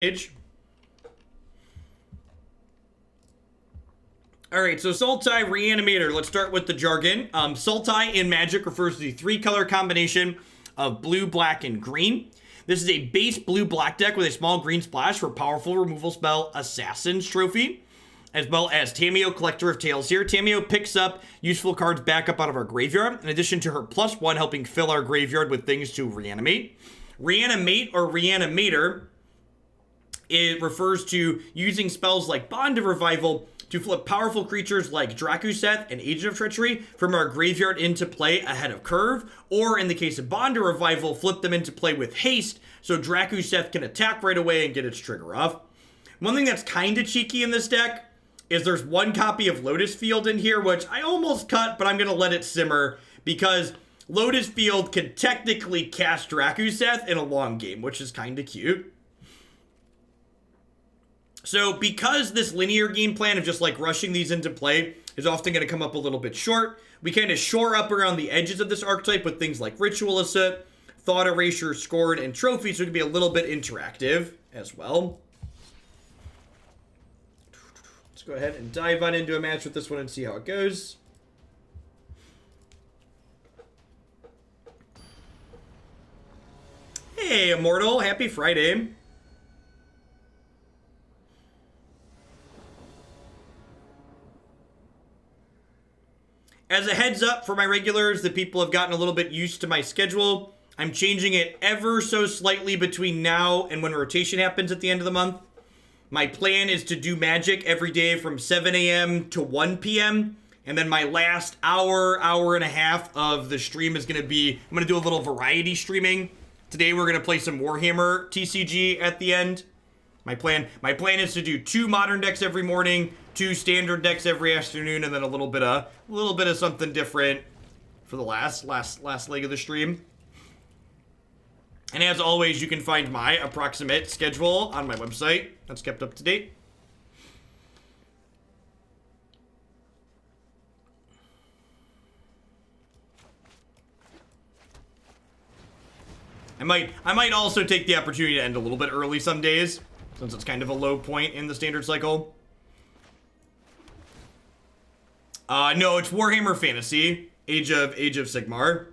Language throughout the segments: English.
Alright, so Sultai, Reanimator. Let's start with the jargon. Sultai in Magic refers to the 3-color combination of blue, black, and green. This is a base blue-black deck with a small green splash for powerful removal spell Assassin's Trophy, as well as Tamiyo, Collector of Tales here. Tamiyo picks up useful cards back up out of our graveyard, in addition to her +1 helping fill our graveyard with things to reanimate. Reanimate or Reanimator, it refers to using spells like Bond of Revival to flip powerful creatures like Drakuseth and Agent of Treachery from our graveyard into play ahead of curve, or in the case of Bond of Revival, flip them into play with haste so Drakuseth can attack right away and get its trigger off. One thing that's kind of cheeky in this deck is there's one copy of Lotus Field in here, which I almost cut, but I'm going to let it simmer because Lotus Field can technically cast Drakuseth in a long game, which is kind of cute. So because this linear game plan of just like rushing these into play is often going to come up a little bit short, we kind of shore up around the edges of this archetype with things like Ritual of Soot, Thought Erasure, Scorn, and Trophy, so it can be a little bit interactive as well. Let's go ahead and dive on into a match with this one and see how it goes. Hey, Immortal, happy Friday. As a heads up for my regulars, the people have gotten a little bit used to my schedule. I'm changing it ever so slightly between now and when rotation happens at the end of the month. My plan is to do Magic every day from 7 a.m. to 1 p.m. And then my last hour, hour and a half of the stream is going to be, I'm going to do a little variety streaming. Today we're going to play some Warhammer TCG at the end. My plan is to do 2 modern decks every morning, 2 standard decks every afternoon, and then a little bit of something different for the last leg of the stream. And as always, you can find my approximate schedule on my website. That's kept up to date. I might also take the opportunity to end a little bit early some days, since it's kind of a low point in the standard cycle. No, it's Warhammer Fantasy, Age of Sigmar.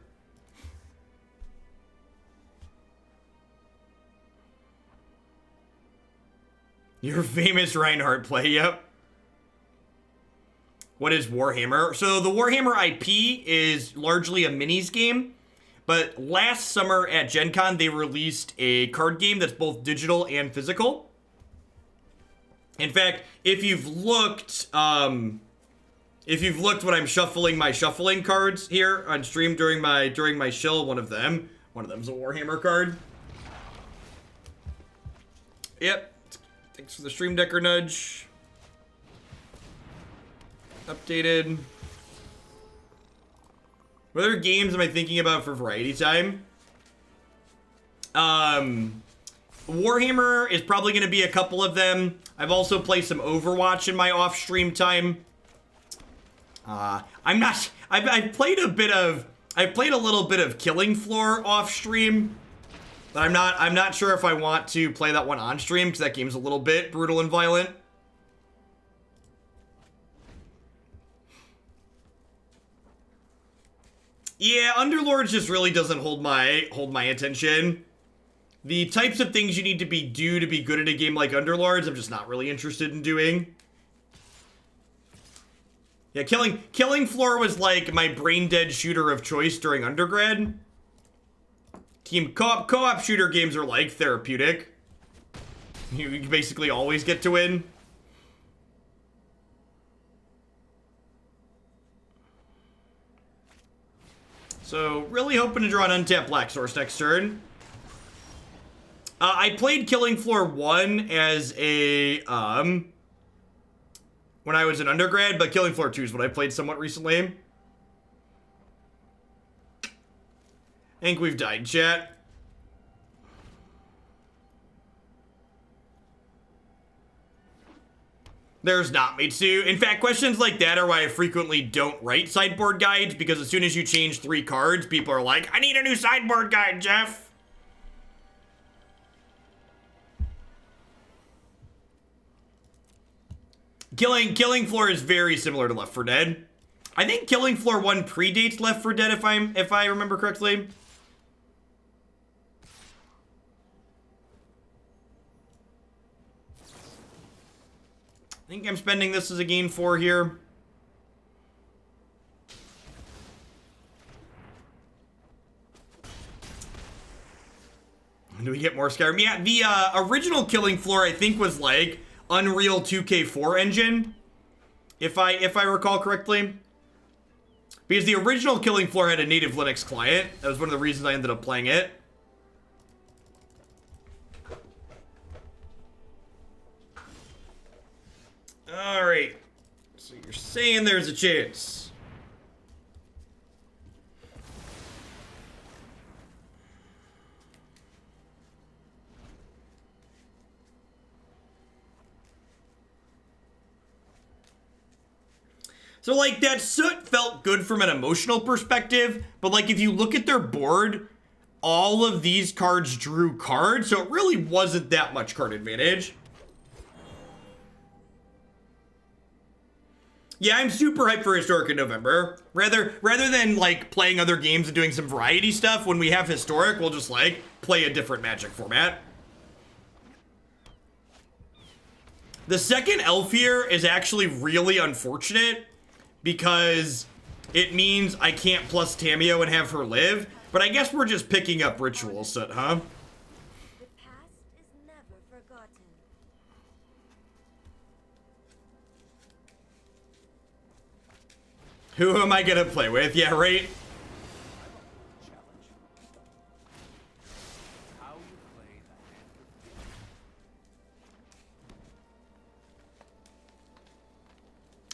Your famous Reinhardt play, yep. What is Warhammer? So the Warhammer IP is largely a minis game, but last summer at Gen Con, they released a card game that's both digital and physical. In fact, if you've looked when I'm shuffling my shuffling cards here on stream during my shill, one of them's a Warhammer card. Yep. Thanks for the Stream Decker nudge. Updated. What other games am I thinking about for variety time? Warhammer is probably going to be a couple of them. I've also played some Overwatch in my off-stream time. I've played a little bit of Killing Floor off-stream. But I'm not sure if I want to play that one on stream, because that game's a little bit brutal and violent. Yeah, Underlords just really doesn't hold my attention. The types of things you need to do to be good at a game like Underlords, I'm just not really interested in doing. Yeah, Killing Floor was like my brain-dead shooter of choice during undergrad. Team co-op shooter games are like therapeutic. You basically always get to win. So, really hoping to draw an untapped Black Source next turn. I played Killing Floor 1 as a, when I was an undergrad, but Killing Floor 2 is what I played somewhat recently. I think we've died, chat. There's not, Mitsu. In fact, questions like that are why I frequently don't write sideboard guides, because as soon as you change 3 cards, people are like, I need a new sideboard guide, Jeff. Killing Floor is very similar to Left 4 Dead. I think Killing Floor 1 predates Left 4 Dead if I remember correctly. I think I'm spending this as a gain 4 here. Do we get more Skyrim? Yeah, the original Killing Floor I think was like Unreal 2K4 engine, if I recall correctly. Because the original Killing Floor had a native Linux client. That was one of the reasons I ended up playing it. Alright. So you're saying there's a chance. So, like, that Soot felt good from an emotional perspective, but, like, if you look at their board, all of these cards drew cards, so it really wasn't that much card advantage. Yeah, I'm super hyped for Historic in November. Rather than, like, playing other games and doing some variety stuff, when we have Historic, we'll just, like, play a different Magic format. The second elf here is actually really unfortunate, because it means I can't plus Tamiyo and have her live. But I guess we're just picking up Ritual of Soot, huh? The past is never forgotten. Who am I gonna play with? Yeah, right?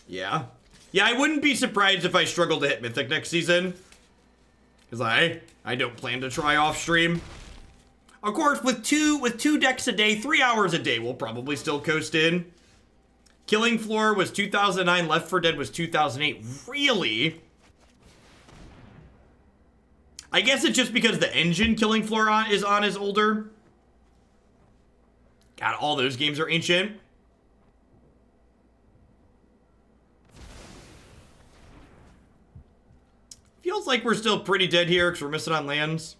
Yeah. Yeah, I wouldn't be surprised if I struggle to hit Mythic next season. Because I don't plan to try off stream. Of course, with two decks a day, 3 hours a day, we'll probably still coast in. Killing Floor was 2009, Left 4 Dead was 2008. Really? I guess it's just because the engine Killing Floor is older. God, all those games are ancient. Feels like we're still pretty dead here because we're missing on lands.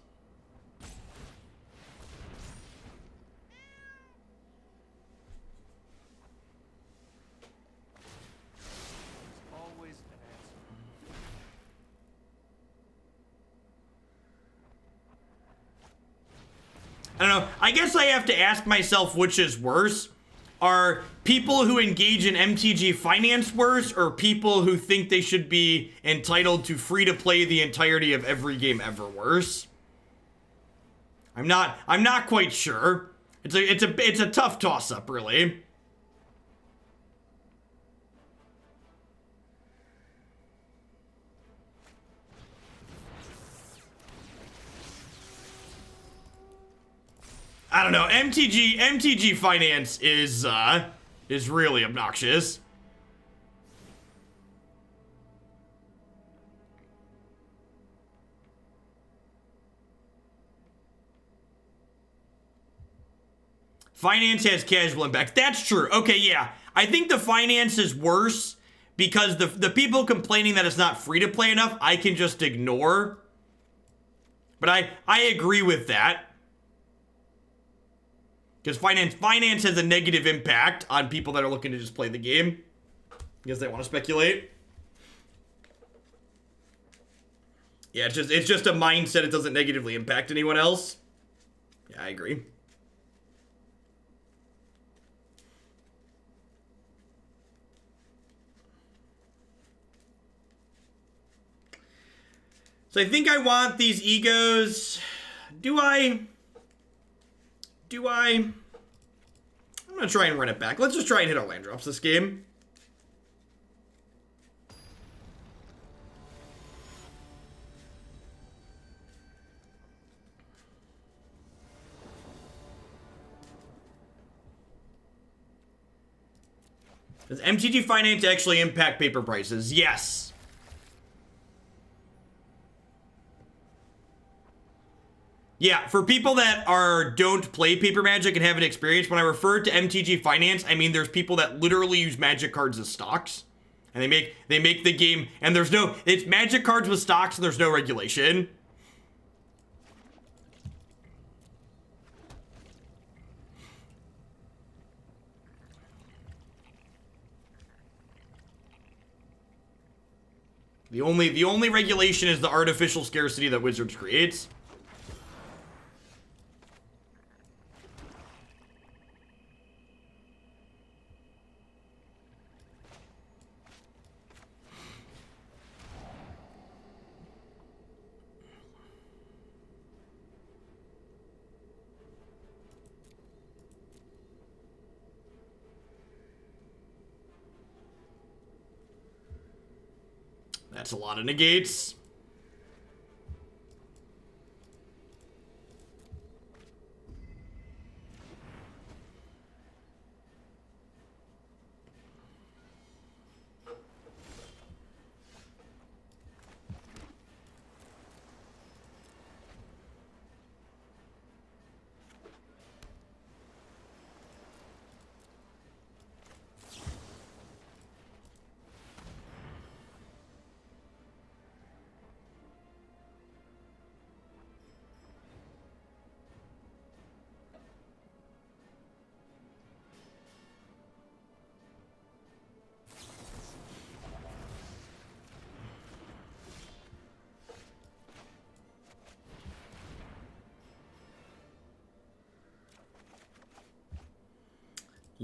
I don't know. I guess I have to ask myself which is worse. Are people who engage in MTG finance worse, or people who think they should be entitled to free to play the entirety of every game ever worse? I'm not quite sure. It's a tough toss up, really. I don't know. MTG finance is really obnoxious. Finance has casual impact. That's true. Okay, yeah. I think the finance is worse because the people complaining that it's not free to play enough, I can just ignore. But I agree with that. Because finance has a negative impact on people that are looking to just play the game. Because they want to speculate. Yeah, it's just a mindset. It doesn't negatively impact anyone else. Yeah, I agree. So I think I want these egos. Do I? I'm gonna try and run it back. Let's just try and hit our land drops this game. Does MTG Finance actually impact paper prices? Yes. Yeah, for people that don't play Paper Magic and haven't experienced, when I refer to MTG Finance, I mean there's people that literally use Magic cards as stocks. And they make the game, and it's Magic cards with stocks and there's no regulation. The only regulation is the artificial scarcity that Wizards creates. That's a lot of negates.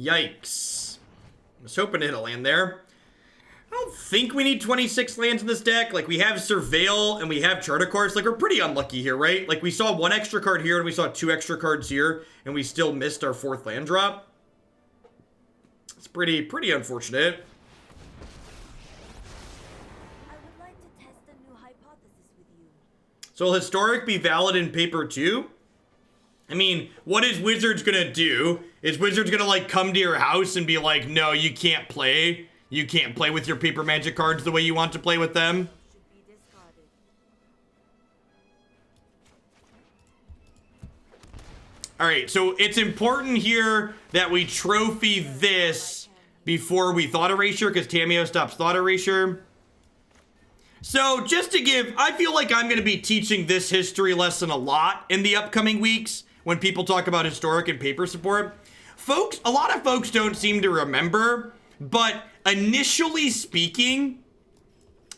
Yikes. I was hoping to hit a land there. I don't think we need 26 lands in this deck. Like, we have Surveil and we have Chart of Course. Like, we're pretty unlucky here, right? Like, we saw 1 extra card here and we saw 2 extra cards here, and we still missed our 4th land drop. It's pretty unfortunate. I would like to test a new hypothesis with you. So will Historic be valid in paper too? I mean, what is Wizards gonna do? Is Wizards gonna, like, come to your house and be like, no, you can't play? You can't play with your Paper Magic cards the way you want to play with them? Should be discarded. Alright, so it's important here that we trophy this before we Thought Erasure, because Tamiyo stops Thought Erasure. So, just to give, I feel like I'm going to be teaching this history lesson a lot in the upcoming weeks when people talk about Historic and paper support. Folks, a lot of folks don't seem to remember, but initially speaking,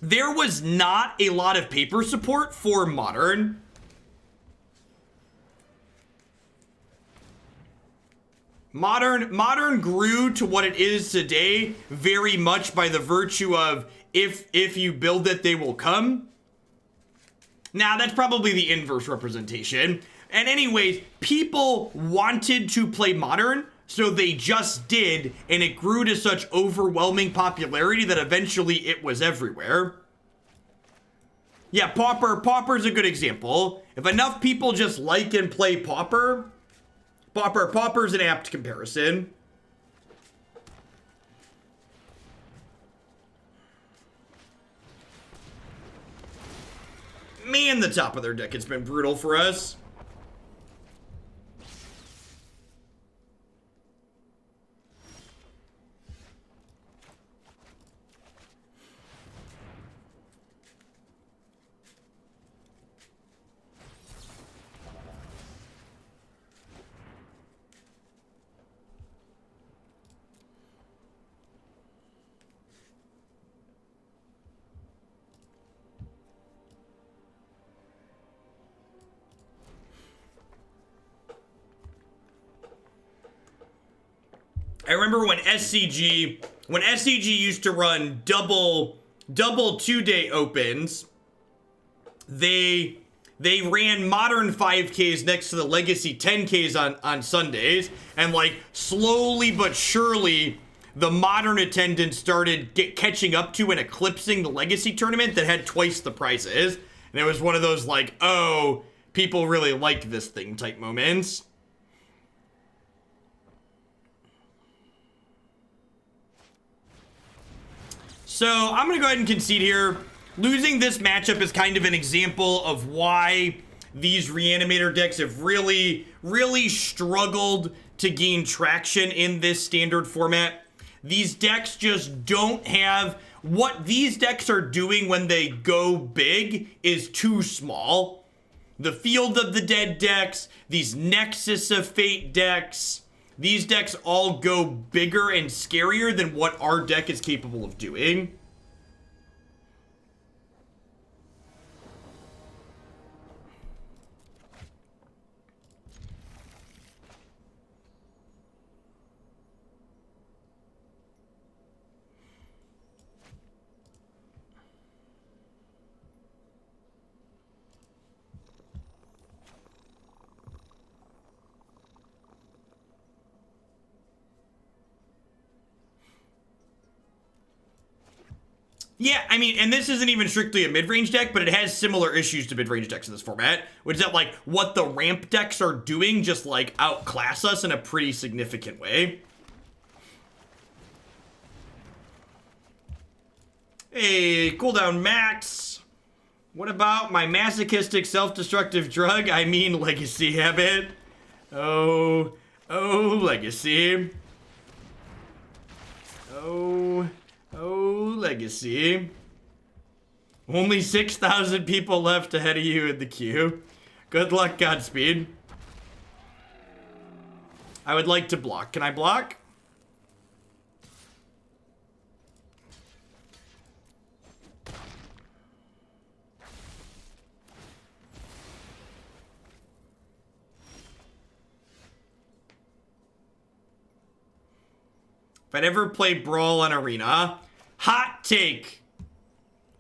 there was not a lot of paper support for Modern. Modern grew to what it is today very much by the virtue of if you build it, they will come. Now, that's probably the inverse representation. And anyways, people wanted to play Modern, so they just did, and it grew to such overwhelming popularity that eventually it was everywhere. Yeah, Pauper's a good example. If enough people just like and play Pauper's an apt comparison. Man, the top of their deck has been brutal for us. I remember when SCG used to run double 2-day opens, they ran Modern 5Ks next to the Legacy 10Ks on Sundays, and like slowly but surely the Modern attendance started catching up to and eclipsing the Legacy tournament that had twice the prizes. And it was one of those like, oh, people really like this thing type moments. So I'm going to go ahead and concede here. Losing this matchup is kind of an example of why these Reanimator decks have really, really struggled to gain traction in this standard format. These decks just don't have... What these decks are doing when they go big is too small. The Field of the Dead decks, these Nexus of Fate decks, these decks all go bigger and scarier than what our deck is capable of doing. Yeah, I mean, and this isn't even strictly a mid-range deck, but it has similar issues to mid-range decks in this format, which is that, like, what the ramp decks are doing just, like, outclass us in a pretty significant way. Hey, cooldown max. What about my masochistic self-destructive drug? I mean, legacy habit. Oh, legacy. Oh, legacy. Only 6,000 people left ahead of you in the queue. Good luck, Godspeed. I would like to block. Can I block? If I'd ever play Brawl on Arena, hot take.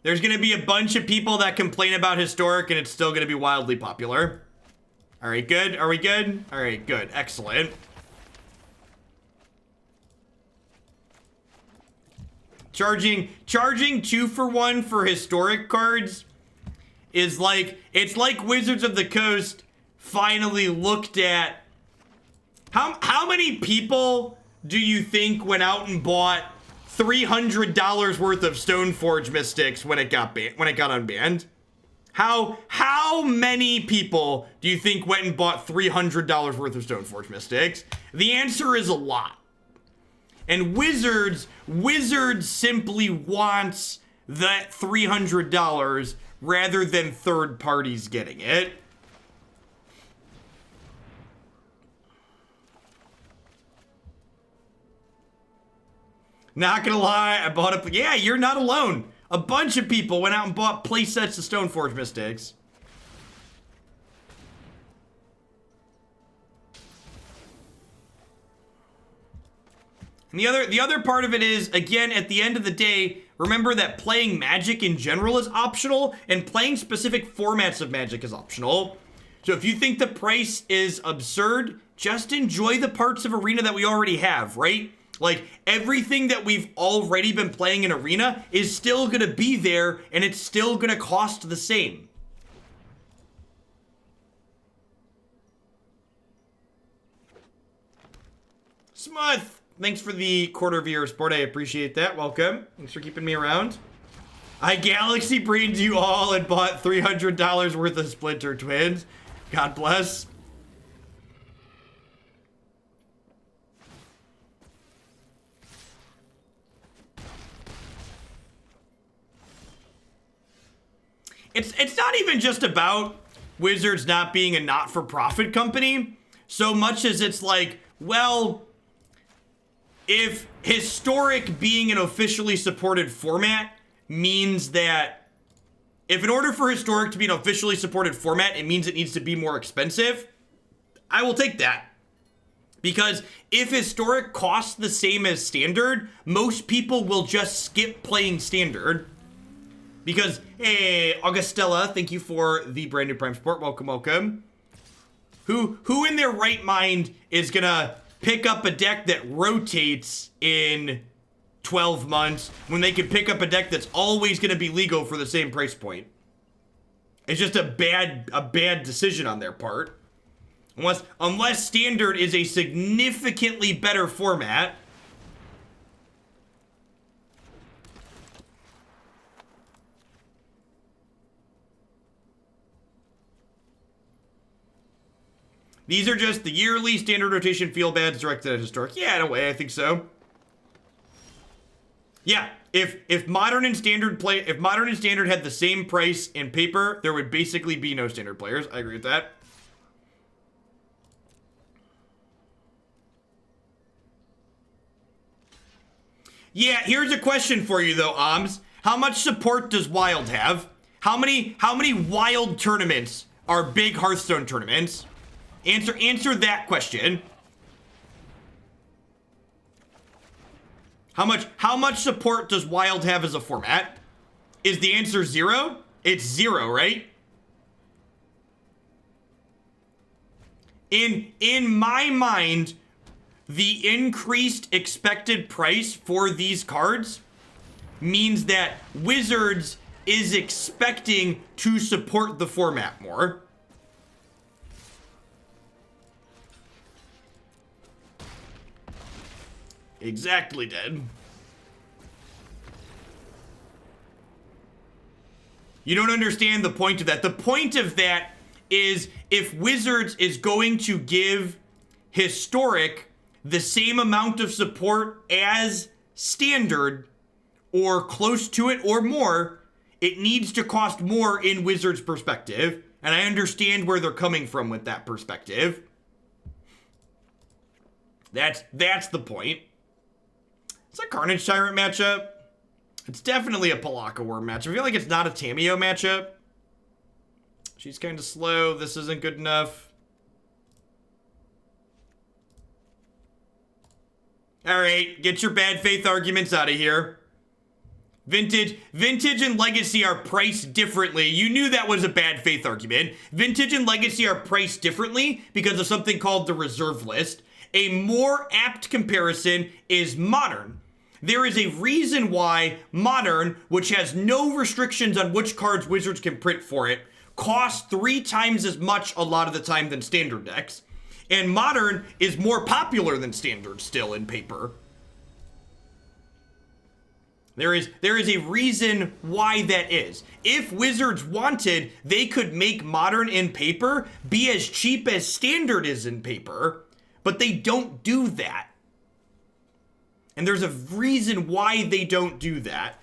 There's going to be a bunch of people that complain about Historic and it's still going to be wildly popular. All right, good. Are we good? All right, good. Excellent. Charging 2-for-1 for Historic cards is like, it's like Wizards of the Coast finally looked at how many people do you think went out and bought $300 worth of Stoneforge Mystics when it got unbanned? How many people do you think went and bought $300 worth of Stoneforge Mystics? The answer is a lot. And Wizards simply wants that $300 rather than third parties getting it. Not gonna lie, I bought a... Yeah, you're not alone. A bunch of people went out and bought play sets of Stoneforge Mystics. And the other part of it is, again, at the end of the day, remember that playing Magic in general is optional, and playing specific formats of Magic is optional. So if you think the price is absurd, just enjoy the parts of Arena that we already have, right? Like, everything that we've already been playing in Arena is still gonna be there, and it's still gonna cost the same. Smuth! Thanks for the quarter of your support. I appreciate that. Welcome. Thanks for keeping me around. I galaxy brained you all and bought $300 worth of Splinter Twins. God bless. It's not even just about Wizards not being a not-for-profit company, so much as it's like, well, if Historic being an officially supported format means that, if in order for Historic to be an officially supported format, it means it needs to be more expensive, I will take that. Because if Historic costs the same as Standard, most people will just skip playing Standard. Because, hey, Augustella, thank you for the brand new Prime support. Welcome, welcome. Who in their right mind is gonna pick up a deck that rotates in 12 months when they can pick up a deck that's always gonna be legal for the same price point? It's just a bad decision on their part. Unless Standard is a significantly better format. These are just the yearly standard rotation field ads directed at historic. Yeah, in a way, I think so. Yeah, if modern and standard had the same price in paper, there would basically be no standard players. I agree with that. Yeah, here's a question for you though, Oms. How much support does Wild have? How many Wild tournaments are big Hearthstone tournaments? Answer that question. How much support does Wild have as a format? Is the answer 0? It's 0, right? In my mind, the increased expected price for these cards means that Wizards is expecting to support the format more. Exactly, Dead. You don't understand the point of that. The point of that is if Wizards is going to give Historic the same amount of support as Standard, or close to it or more, it needs to cost more in Wizards' perspective. And I understand where they're coming from with that perspective. That's the point. It's a Carnage Tyrant matchup. It's definitely a Pelakka Wurm matchup. I feel like it's not a Tamiyo matchup. She's kind of slow. This isn't good enough. All right, get your bad faith arguments out of here. Vintage and Legacy are priced differently. You knew that was a bad faith argument. Vintage and Legacy are priced differently because of something called the reserve list. A more apt comparison is Modern. There is a reason why Modern, which has no restrictions on which cards Wizards can print for it, costs 3 times as much a lot of the time than Standard decks. And Modern is more popular than Standard still in paper. There is a reason why that is. If Wizards wanted, they could make Modern in paper be as cheap as Standard is in paper, but they don't do that. And there's a reason why they don't do that.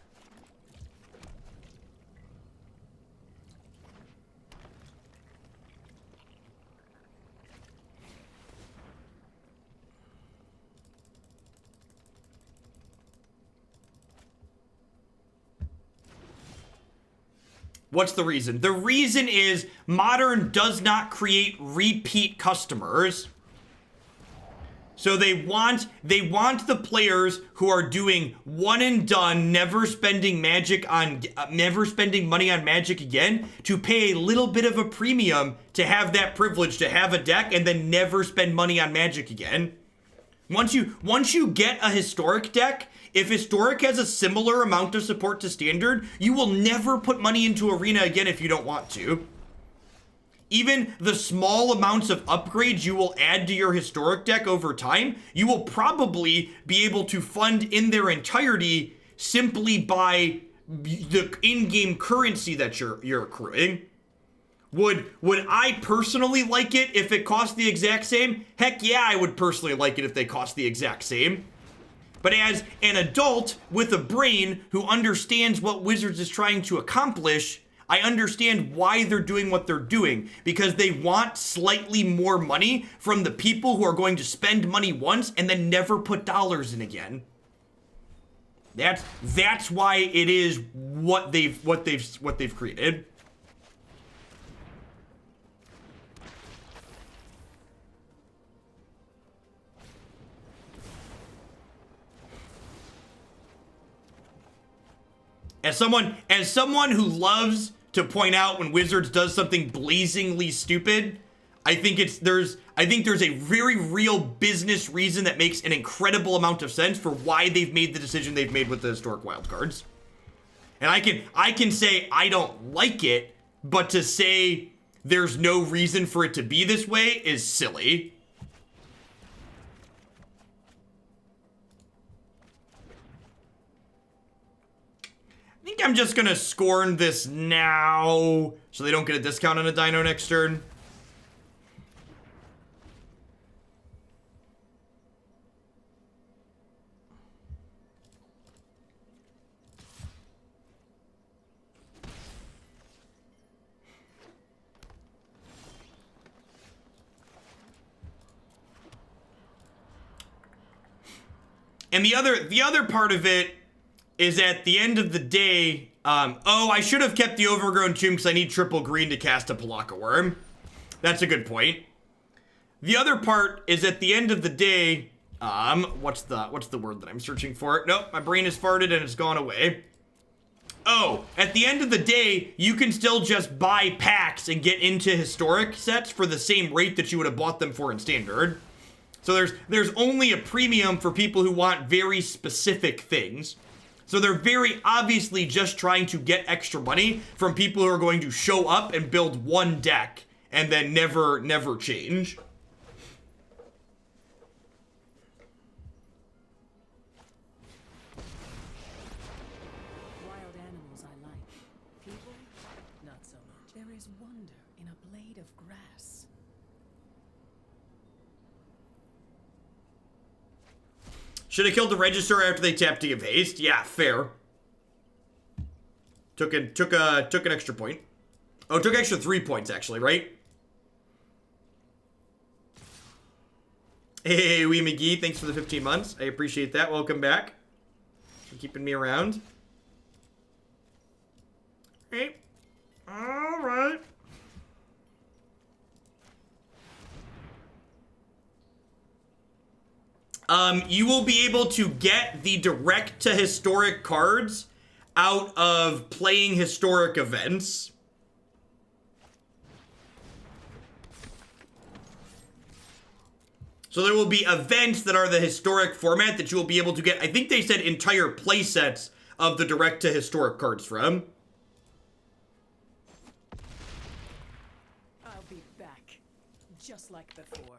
What's the reason? The reason is Modern does not create repeat customers. So they want the players who are doing one and done, never spending money on Magic again, to pay a little bit of a premium to have that privilege to have a deck and then never spend money on Magic again. Once you get a Historic deck, if Historic has a similar amount of support to Standard, you will never put money into Arena again if you don't want to. Even the small amounts of upgrades you will add to your Historic deck over time, you will probably be able to fund in their entirety simply by the in-game currency that you're accruing. Would I personally like it if it cost the exact same? Heck yeah, I would personally like it if they cost the exact same. But as an adult with a brain who understands what Wizards is trying to accomplish, I understand why they're doing what they're doing, because they want slightly more money from the people who are going to spend money once and then never put dollars in again. That's why it is what they've created. As someone who loves to point out when Wizards does something blazingly stupid, I think there's a very real business reason that makes an incredible amount of sense for why they've made the decision they've made with the Historic wildcards. And I can say I don't like it, but to say there's no reason for it to be this way is silly. I think I'm just gonna Scorn this now so they don't get a discount on a Dino next turn. And the other part of it is at the end of the day, oh, I should have kept the Overgrown Tomb because I need triple green to cast a Pelakka Wurm. That's a good point. The other part is at the end of the day, what's the word that I'm searching for? Nope, my brain has farted and it's gone away. Oh, at the end of the day, you can still just buy packs and get into historic sets for the same rate that you would have bought them for in standard. So there's only a premium for people who want very specific things. So they're very obviously just trying to get extra money from people who are going to show up and build one deck and then never change. Wild animals I like. People, not so much. There is wonder in a blade of grass. Should have killed the Register after they tapped to give haste. Yeah, fair. Took an extra point. Oh, took extra 3 points actually, right? Hey, Wee McGee, thanks for the 15 months. I appreciate that. Welcome back. For keeping me around. Hey. All right. You will be able to get the direct to historic cards out of playing historic events. So there will be events that are the historic format that you will be able to get. I think they said entire play sets of the direct to historic cards from. I'll be back, just like before.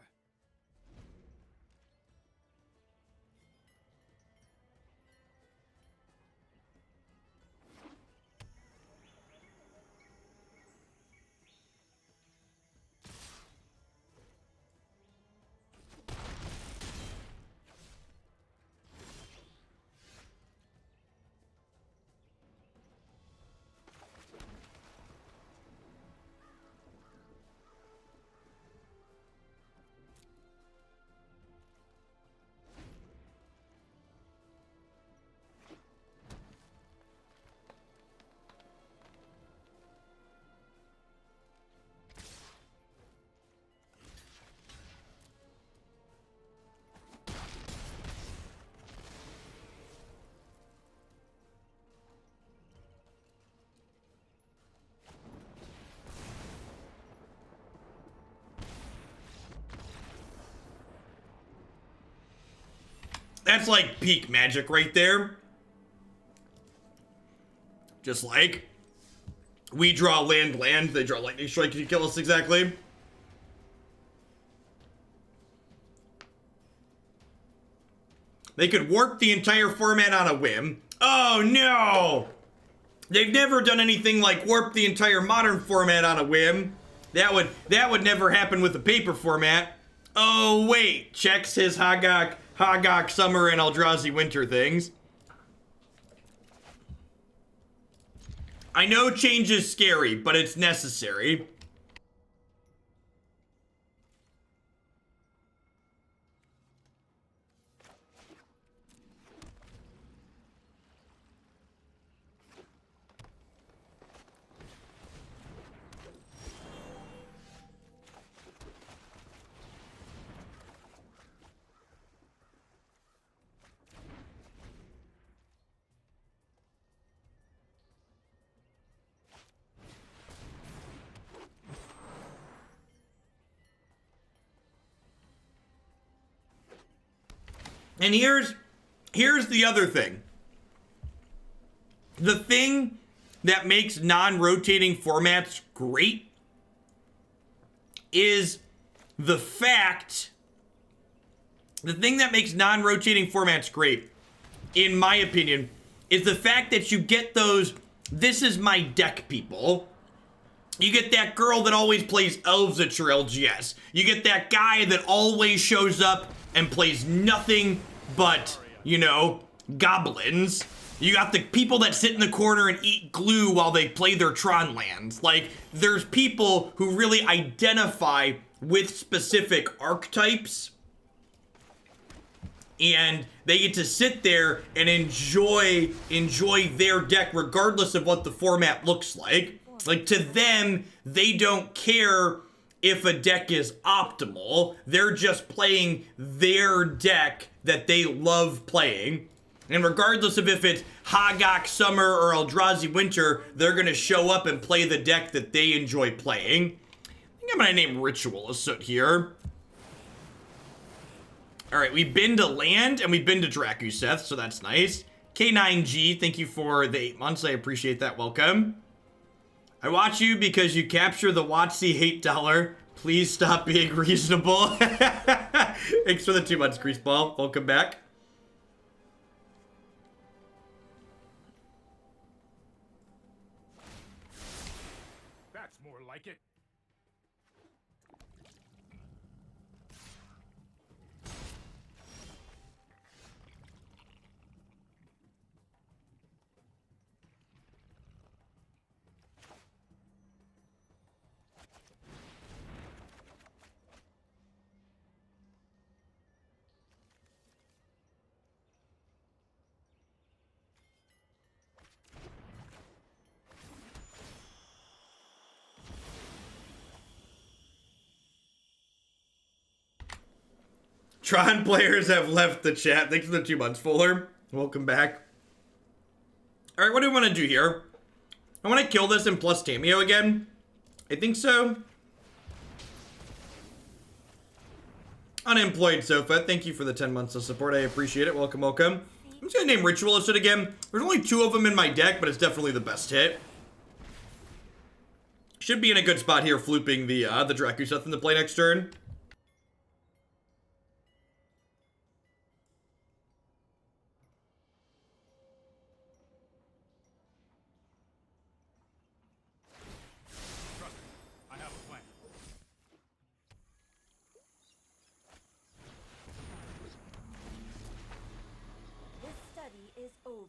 That's like peak Magic right there. Just like we draw land, they draw lightning strike to kill us exactly. They could warp the entire format on a whim. Oh no! They've never done anything like warp the entire modern format on a whim. That would never happen with the paper format. Oh wait, checks his Hagak Summer and Eldrazi Winter things. I know change is scary, but it's necessary. And here's the other thing. The thing that makes non-rotating formats great is the fact... The thing that makes non-rotating formats great, in my opinion, is the fact that you get those, this is my deck people. You get that girl that always plays elves at your LGS. You get that guy that always shows up and plays nothing but, you know, goblins. You got the people that sit in the corner and eat glue while they play their Tron lands. Like, there's people who really identify with specific archetypes. and they get to sit there and enjoy their deck regardless of what the format looks like. Like, to them, they don't care if a deck is optimal. They're just playing their deck that they love playing. And regardless of if it's Hagak Summer or Eldrazi Winter, they're going to show up and play the deck that they enjoy playing. I think I'm going to name Ritual of Soot here. All right, we've been to land and we've been to Drakuseth, so that's nice. K9G, thank you for the 8 months. I appreciate that. Welcome. I watch you because you capture the WotC hate dollar. Please stop being reasonable. Thanks for the 2 months, Greaseball. Welcome back. That's more like it. Tron players have left the chat. Thanks for the 2 months, Fuller. Welcome back. All right, what do we want to do here? I want to kill this and plus Tamiyo again. I think so. Unemployed Sofa, thank you for the 10 months of support. I appreciate it. Welcome, welcome. I'm just going to name Ritual of Soot again. There's only 2 of them in my deck, but it's definitely the best hit. Should be in a good spot here, flooping the Drakuseth in the play next turn. I have a plan. This study is over.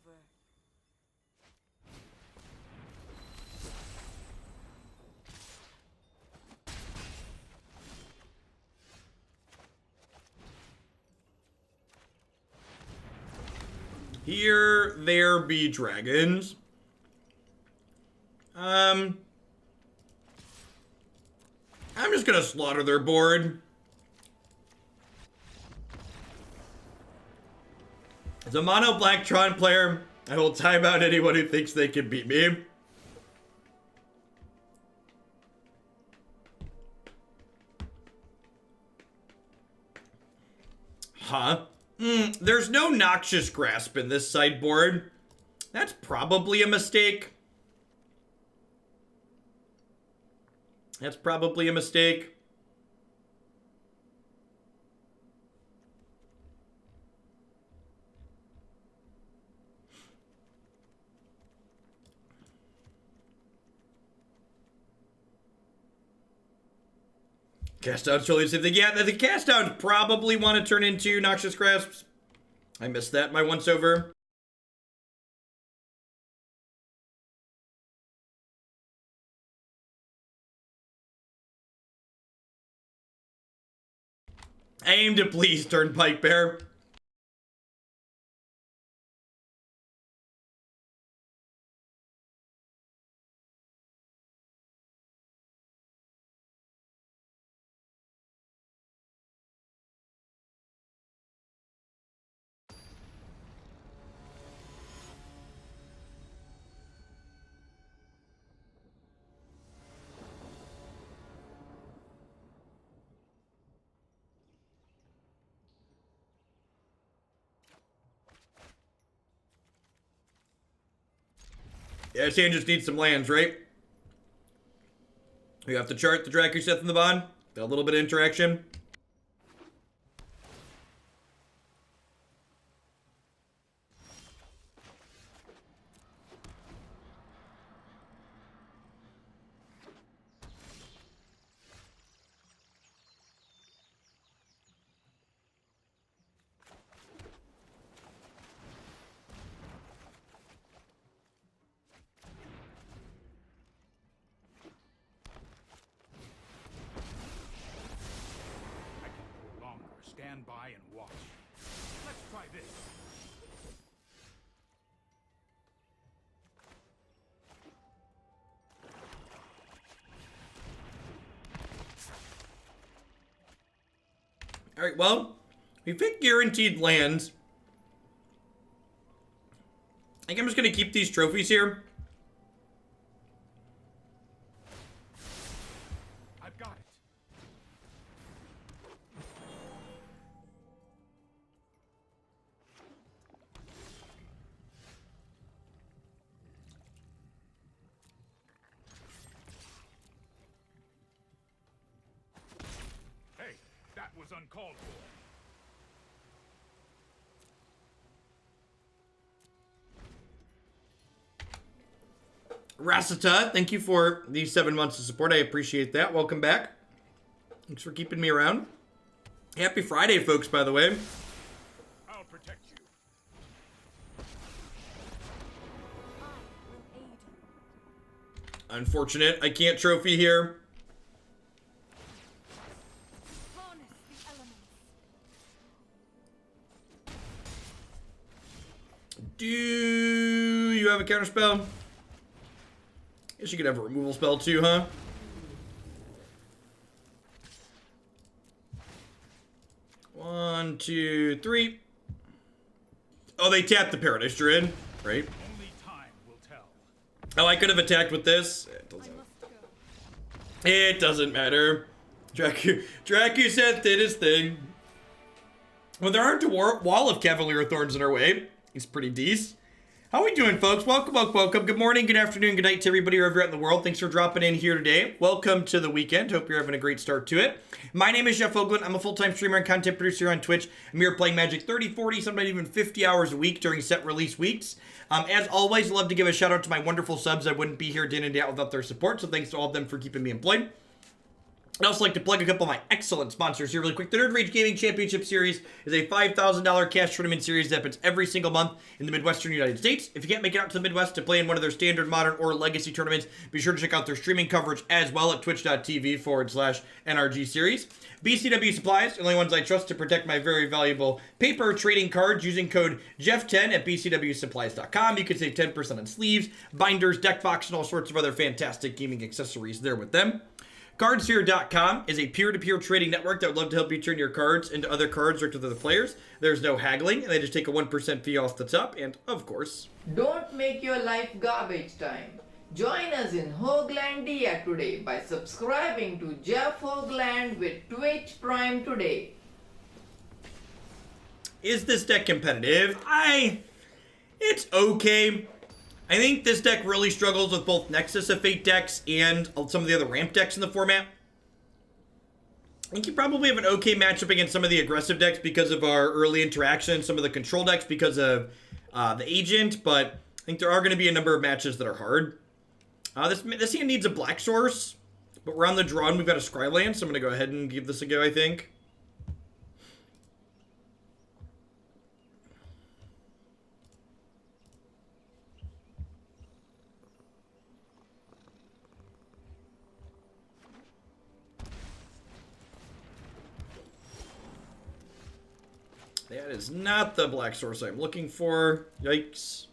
Here there be dragons. I'm just gonna slaughter their board. As a mono black Tron player, I will time out anyone who thinks they can beat me. Huh? There's no Noxious Grasp in this sideboard. That's probably a mistake. That's probably a mistake. Cast down's totally the same thing. Yeah, the cast downs probably want to turn into Noxious Grasps. I missed that my once over. I aim to please, Turnpike Bear. Yeah, this hand just needs some lands, right? We have to chart the Drakuseth in the bond. Got a little bit of interaction. I can no longer stand by and watch. Let's Try this. All right, well, we picked guaranteed lands. I think I'm just going to keep these trophies here. I've got it. Hey, that was uncalled for. Rasita, thank you for these 7 months of support. I appreciate that. Welcome back. Thanks for keeping me around. Happy Friday, folks, by the way. I'll protect you. I will aid you. Unfortunate, I can't trophy here. Harness the elements. Do you have a counterspell? Guess you could have a removal spell too, huh? One, two, three. Oh, they tapped the Paradise Druid, right? Only time will tell. Oh, I could have attacked with this. It I doesn't. must go. It doesn't matter. Drakuseth did his thing. Well, there aren't a wall of Cavalier Thorns in our way. He's pretty decent. How we doing, folks? Welcome, welcome, welcome. Good morning, good afternoon, good night to everybody wherever you're at in the world. Thanks for dropping in here today. Welcome to the weekend. Hope you're having a great start to it. My name is Jeff Oglin. I'm a full-time streamer and content producer on Twitch. I'm here playing Magic 30, 40, sometimes even 50 hours a week during set release weeks. As always, I'd love to give a shout out to my wonderful subs. I wouldn't be here day in and day out without their support, so thanks to all of them for keeping me employed. I'd also like to plug a couple of my excellent sponsors here really quick. The Nerd Rage Gaming Championship Series is a $5,000 cash tournament series that happens every single month in the Midwestern United States. If you can't make it out to the Midwest to play in one of their standard, modern, or legacy tournaments, be sure to check out their streaming coverage as well at twitch.tv/NRG series. BCW Supplies, the only ones I trust to protect my very valuable paper trading cards using code Jeff10 at bcwsupplies.com. You can save 10% on sleeves, binders, deck box, and all sorts of other fantastic gaming accessories there with them. Cardsphere.com is a peer-to-peer trading network that would love to help you turn your cards into other cards or to other players. There's no haggling, and they just take a 1% fee off the top, and of course... Don't make your life garbage time. Join us in Hoaglandia today by subscribing to Jeff Hoagland with Twitch Prime today. Is this deck competitive? It's okay. I think this deck really struggles with both Nexus of Fate decks and some of the other ramp decks in the format. I think you probably have an okay matchup against some of the aggressive decks because of our early interaction, some of the control decks because of the Agent, but I think there are going to be a number of matches that are hard. This hand needs a black source, but we're on the draw and we've got a Scryland, so I'm going to go ahead and give this a go, I think. That is not the black source I'm looking for. Yikes.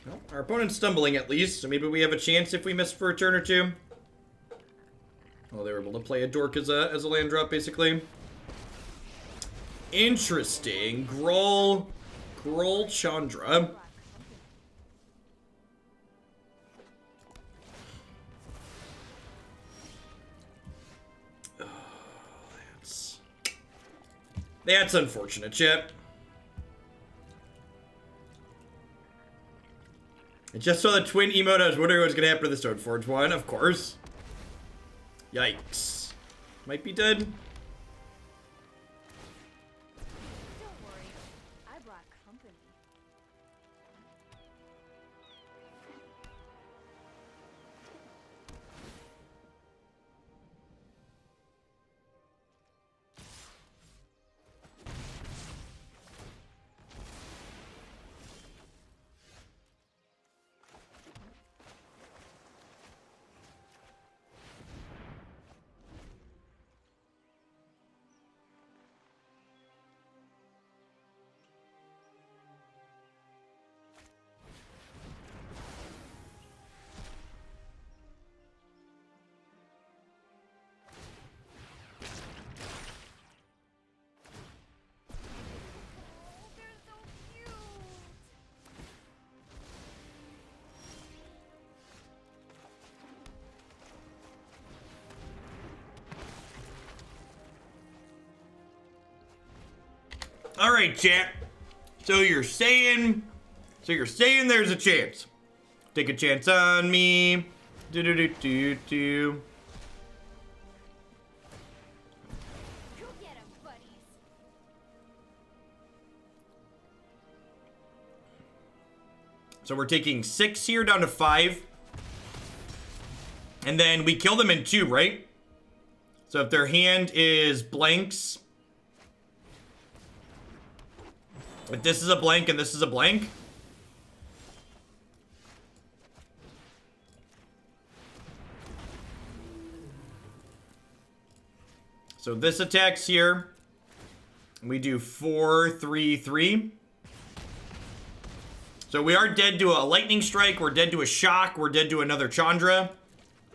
Well, our opponent's stumbling at least, so maybe we have a chance if we miss for a turn or two. Oh, they were able to play a dork as a land drop, basically. Interesting. Gruul Chandra. That's unfortunate, chat. I just saw the twin emote. I was wondering what was going to happen to the Stoneforge one, of course. Yikes. Might be dead. Don't worry. I brought company. All right, chat. So you're saying there's a chance. Take a chance on me. Do do do do do. Go get 'em, buddies. So we're taking 6 here down to 5. And then we kill them in 2, right? So if their hand is blanks. If this is a blank and this is a blank. So this attacks here. We do 4, 3, 3. So we are dead to a lightning strike, we're dead to a shock, we're dead to another Chandra.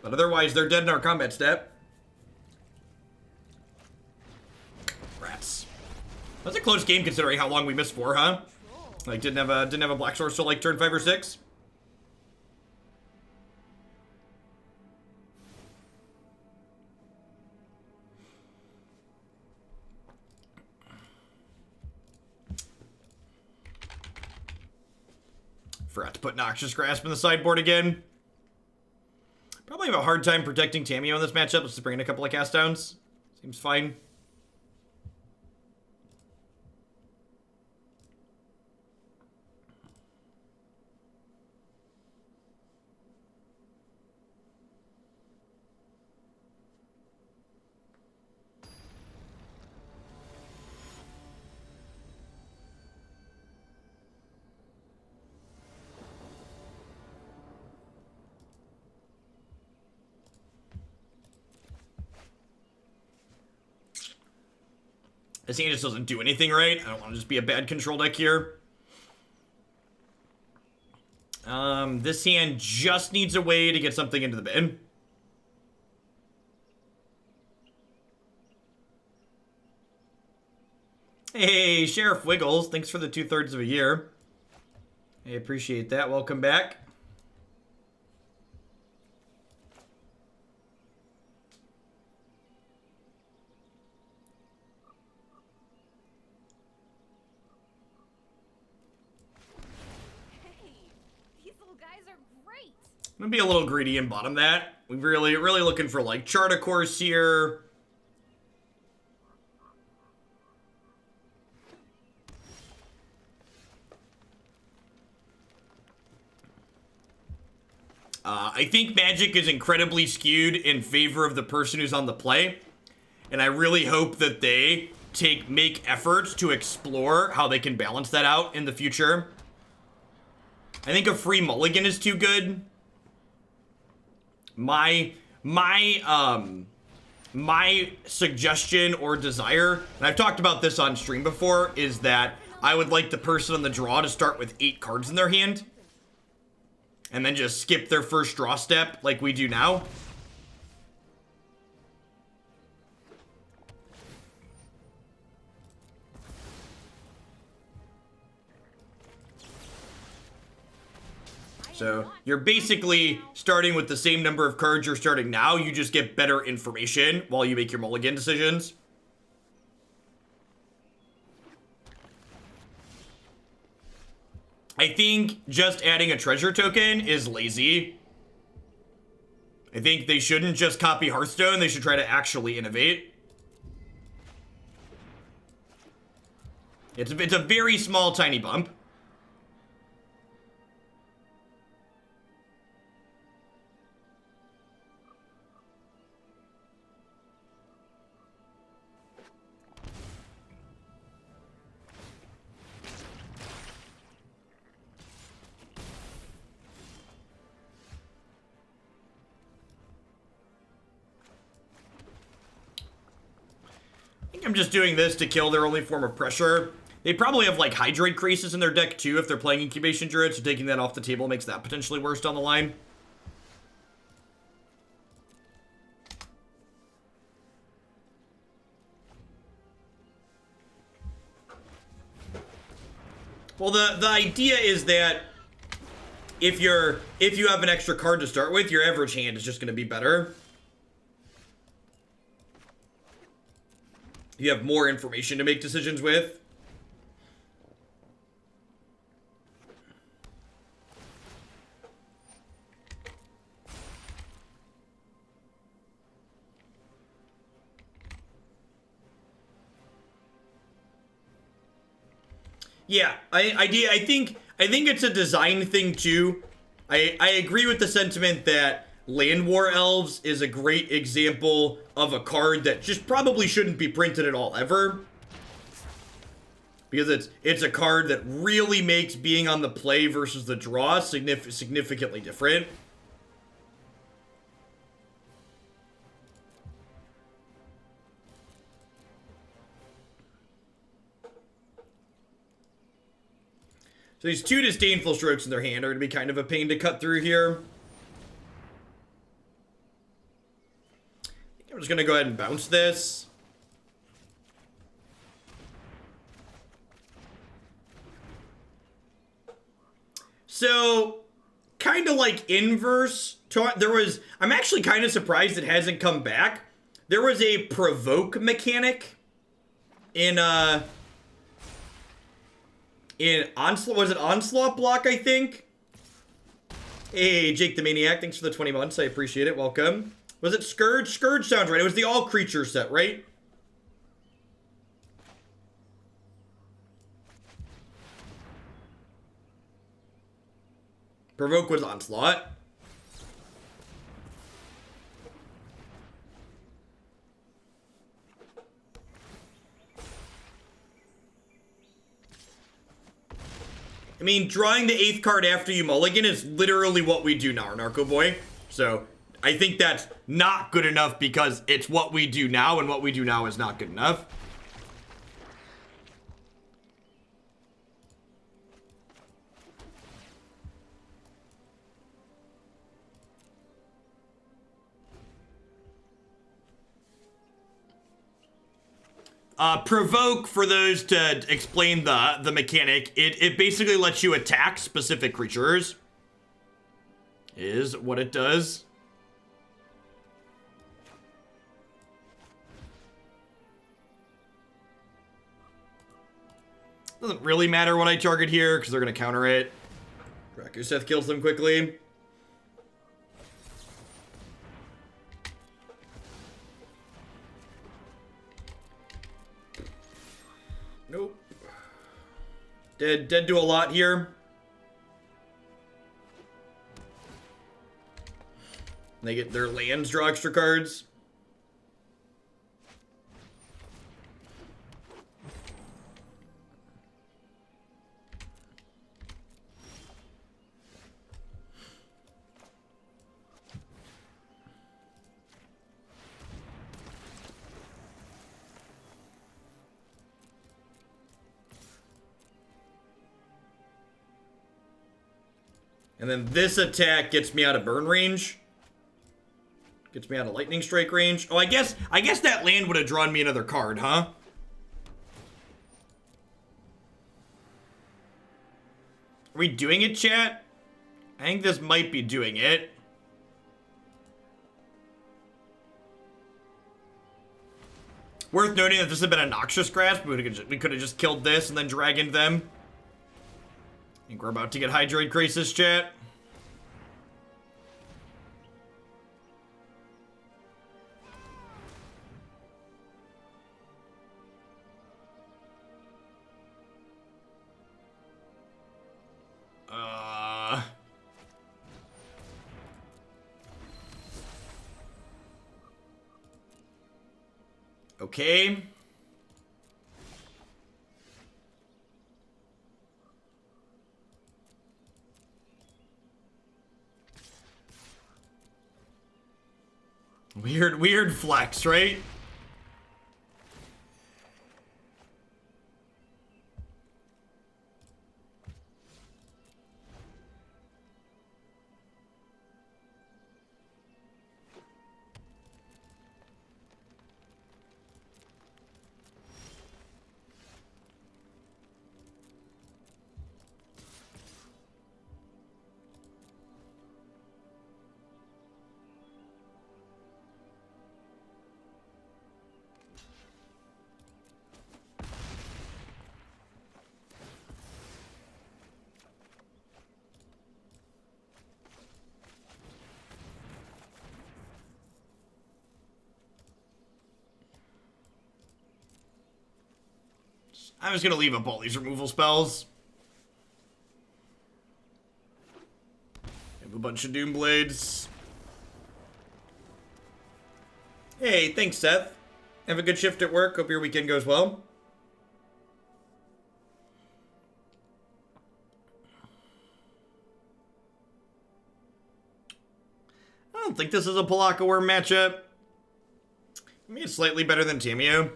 But otherwise, they're dead in our combat step. Rats. That's a close game considering how long we missed for, huh? Like, didn't have a black source till like turn 5 or 6. Forgot to put Noxious Grasp in the sideboard again. Probably have a hard time protecting Tamiyo in this matchup. Let's just bring in a couple of cast downs. Seems fine. This hand just doesn't do anything right. I don't want to just be a bad control deck here. This hand just needs a way to get something into the bin. Hey, Sheriff Wiggles. Thanks for the 2/3 of a year. I appreciate that. Welcome back. I'm gonna be a little greedy and bottom that. We're really looking for like chart a course here. I think Magic is incredibly skewed in favor of the person who's on the play. And I really hope that they make efforts to explore how they can balance that out in the future. I think a free mulligan is too good. My suggestion or desire, and I've talked about this on stream before, is that I would like the person on the draw to start with 8 cards in their hand. And then just skip their first draw step like we do now. So you're basically starting with the same number of cards you're starting now. You just get better information while you make your mulligan decisions. I think just adding a treasure token is lazy. I think they shouldn't just copy Hearthstone. They should try to actually innovate. It's a very small, tiny bump. I'm just doing this to kill their only form of pressure. They probably have like Hydrate Creases in their deck too if they're playing Incubation Druid, so taking that off the table makes that potentially worse down the line. Well, the idea is that if you have an extra card to start with, your average hand is just going to be better. You have more information to make decisions with. Yeah, I think it's a design thing too. I agree with the sentiment that Land War Elves is a great example of a card that just probably shouldn't be printed at all ever. Because it's a card that really makes being on the play versus the draw significantly different. So these two Disdainful Strokes in their hand are going to be kind of a pain to cut through here. I'm just going to go ahead and bounce this. So, kind of like inverse, I'm actually kind of surprised it hasn't come back. There was a provoke mechanic in Onslaught, was it Onslaught block, I think? Hey, Jake the Maniac, thanks for the 20 months, I appreciate it, welcome. Was it Scourge? Scourge sounds right, it was the all creature set, right? Provoke was Onslaught. I mean, drawing the 8th card after you mulligan is literally what we do now, Narco Boy. So, I think that's not good enough because it's what we do now, and what we do now is not good enough. Provoke, for those to explain the mechanic, it basically lets you attack specific creatures. Is what it does. Doesn't really matter what I target here, because they're going to counter it. Drakuseth kills them quickly. Nope. Dead to a lot here. They get their lands, draw extra cards. And then this attack gets me out of burn range. Gets me out of lightning strike range. Oh, I guess that land would have drawn me another card, huh? Are we doing it, chat? I think this might be doing it. Worth noting that this had been a Noxious Grasp. We could have just killed this and then dragoned them. I think we're about to get Hydroid Crisis, chat. Okay. Weird flex, right? I'm just gonna leave up all these removal spells. I have a bunch of Doom Blades. Hey, thanks, Seth. Have a good shift at work. Hope your weekend goes well. I don't think this is a Pelakka Wurm matchup. I mean, it's slightly better than Tamiyo.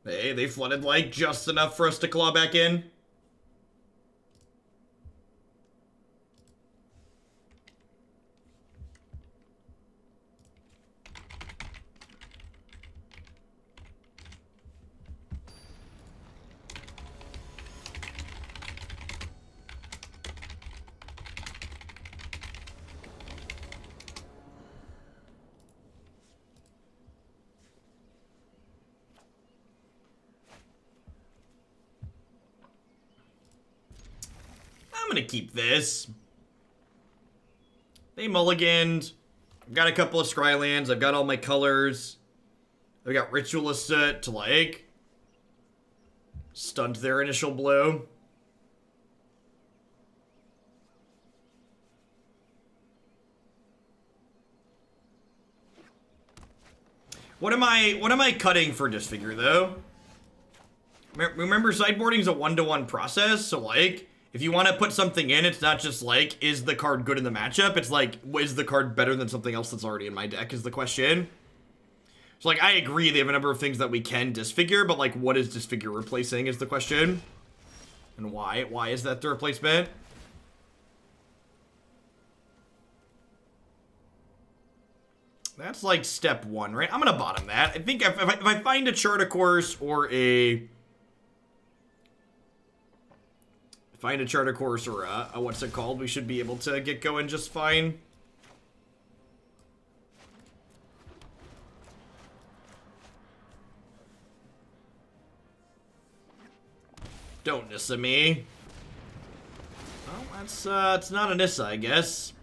Hey, they flooded like just enough for us to claw back in. I'm gonna keep this. They mulliganed. I've got a couple of Scrylands. I've got all my colors. I've got Ritual of Soot to, like, stunt their initial blow. What am I cutting for Disfigure, though? Remember, sideboarding is a one-to-one process, so, like, if you want to put something in, it's not just like, is the card good in the matchup? It's like, is the card better than something else that's already in my deck is the question. So, like, I agree they have a number of things that we can disfigure, but, like, what is Disfigure replacing is the question. And why? Why is that the replacement? That's, like, step one, right? I'm gonna bottom that. I think if I find a Chart a Course or a... Find a Chart a Course or a what's it called, we should be able to get going just fine. Don't Nissa me. Well, that's, it's not a Nissa, I guess.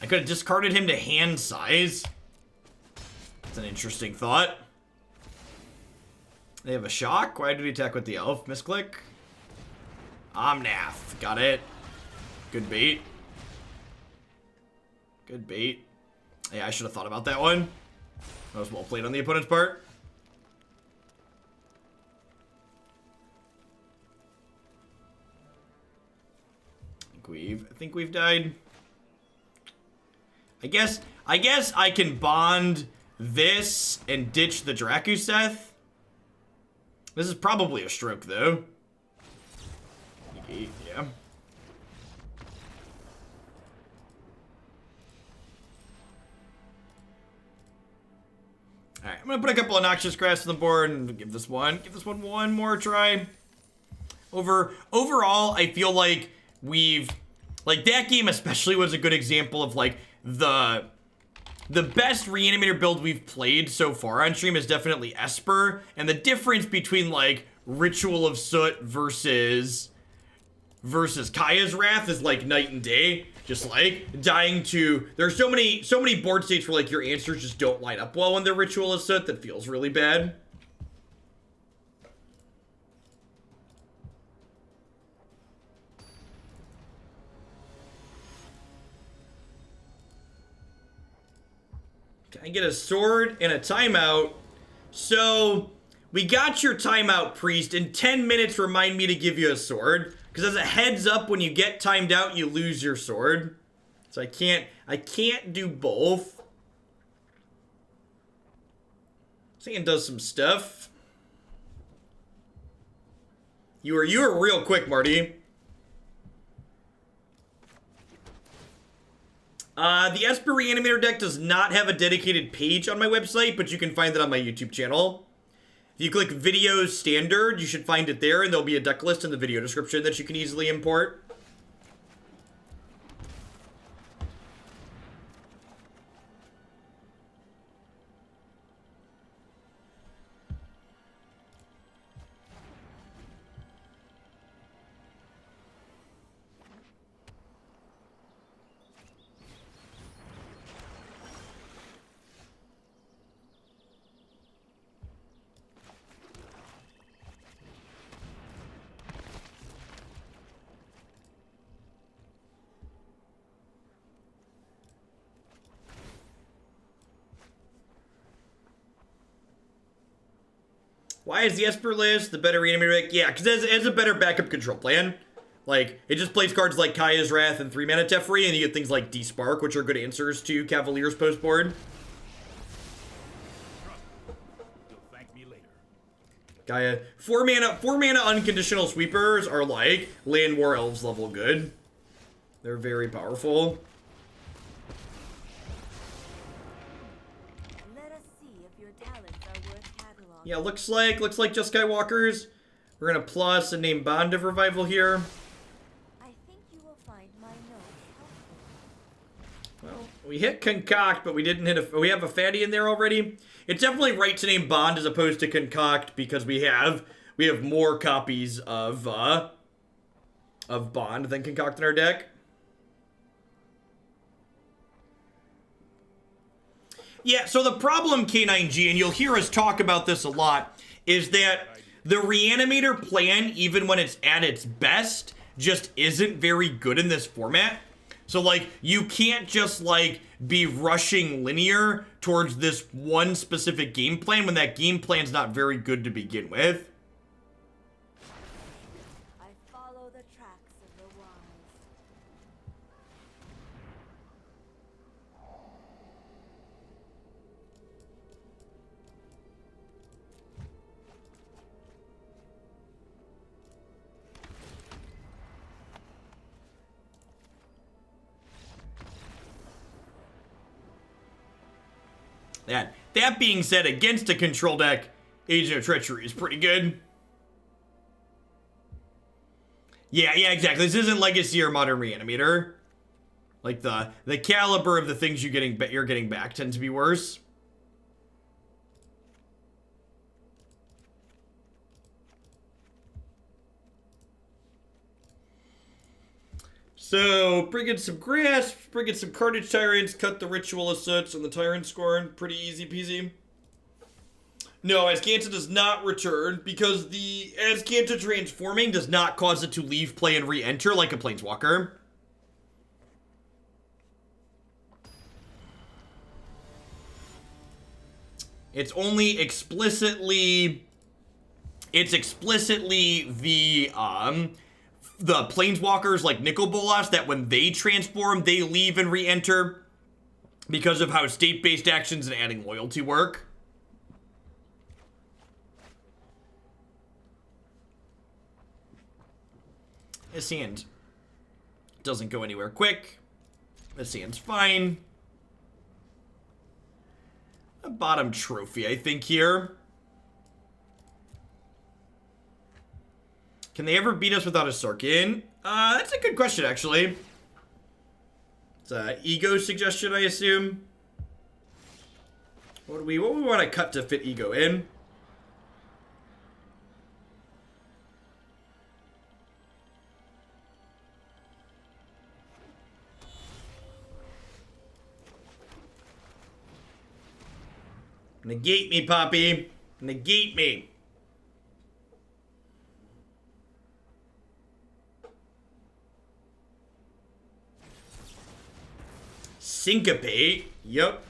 I could have discarded him to hand size. That's an interesting thought. They have a shock. Why did he attack with the elf? Misclick. Omnath. Got it. Good bait. Good bait. Yeah, I should have thought about that one. That was well played on the opponent's part. I think we've died. I guess I can bond this and ditch the Drakuseth. This is probably a stroke, though. Yeah. Alright, I'm gonna put a couple of Noxious Grasp on the board and give this one one more try. Overall, I feel like we've... Like, that game especially was a good example of, like, the best Reanimator build we've played so far on stream is definitely Esper, and the difference between, like, Ritual of Soot versus Kaya's Wrath is, like, night and day. Just, like, dying to... There's so many board states where, like, your answers just don't line up well in the Ritual of Soot that feels really bad. Can I get a sword and a timeout? So, we got your timeout, Priest. In 10 minutes, remind me to give you a sword. Because as a heads up, when you get timed out, you lose your sword. So I can't do both. Sand does some stuff. You were real quick, Marty. The Esper Reanimator deck does not have a dedicated page on my website, but you can find it on my YouTube channel. If you click Videos Standard, you should find it there, and there'll be a deck list in the video description that you can easily import. Why is the Esper list the better Reanimator deck? Yeah, because it has a better backup control plan. Like, it just plays cards like Kaya's Wrath and 3-mana Teferi, and you get things like Despark, which are good answers to Cavalier's postboard. You'll thank me later. Kaya, 4-mana unconditional sweepers are like Land War Elves level good. They're very powerful. Let us see if your talents are worth cataloging. Yeah, looks like just Skywalkers. We're gonna plus and name Bond of Revival here. I think you will find my notes helpful. Well, we hit Concoct, but we didn't hit we have a fatty in there already. It's definitely right to name Bond as opposed to Concoct because we have more copies of Bond than Concoct in our deck. Yeah, so the problem, K9G, and you'll hear us talk about this a lot, is that the Reanimator plan, even when it's at its best, just isn't very good in this format. So, like, you can't just, like, be rushing linear towards this one specific game plan when that game plan's not very good to begin with. I follow the tracks of the wise. That being said, against a control deck, Agent of Treachery is pretty good. Yeah, exactly. This isn't Legacy or Modern Reanimator. Like, the caliber of the things you're getting back tend to be worse. So, bring in some Grasps, bring in some Carnage Tyrants, cut the Ritual of Soot and the Tyrant Scorn. Pretty easy peasy. No, Azcanta does not return because the Azcanta transforming does not cause it to leave play and re-enter like a Planeswalker. It's only explicitly... It's explicitly the Planeswalkers like Nicol Bolas that when they transform, they leave and re-enter because of how state-based actions and adding loyalty work. This hand doesn't go anywhere quick. This hand's fine. A bottom trophy, I think, here. Can they ever beat us without a Sarkin? That's a good question, actually. It's an Ego suggestion, I assume. What do we want to cut to fit Ego in? Negate me, Poppy. Negate me. Syncopate. Yep.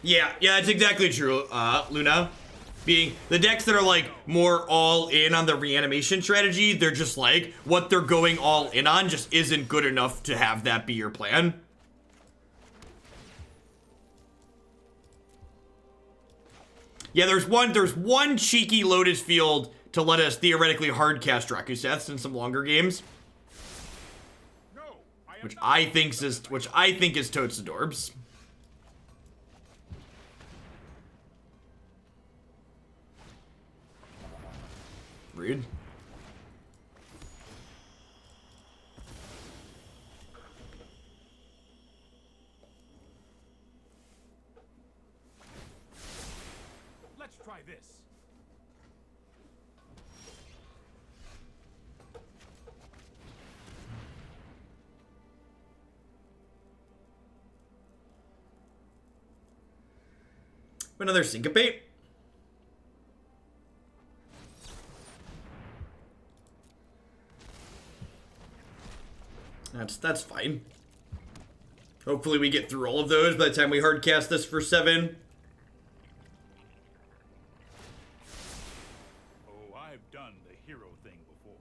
Yeah, it's exactly true, Luna. Being the decks that are like more all in on the reanimation strategy, they're just like what they're going all in on just isn't good enough to have that be your plan. Yeah, there's one cheeky Lotus Field to let us theoretically hardcast Drakuseth in some longer games. No, I am Which not. I think is totes adorbs. Rude. Let's try this. Another syncopate. That's fine. Hopefully we get through all of those by the time we hardcast this for 7. Oh, I've done the hero thing before.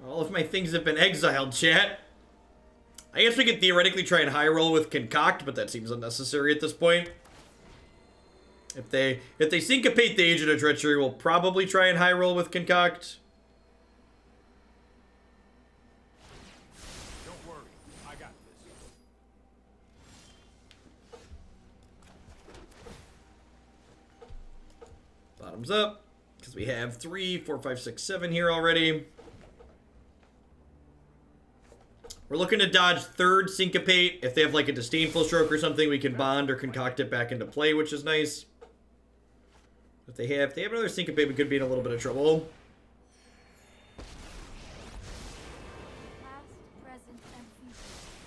All of my things have been exiled, chat. I guess we could theoretically try and high roll with Concoct, but that seems unnecessary at this point. If they syncopate the Agent of Treachery, we'll probably try and high roll with Concoct. Don't worry, I got this. Bottoms up, because we have 3, 4, 5, 6, 7 here already. We're looking to dodge 3rd syncopate. If they have like a disdainful stroke or something, we can bond or concoct it back into play, which is nice. If they have another syncopate, we could be in a little bit of trouble. Past, present, and future.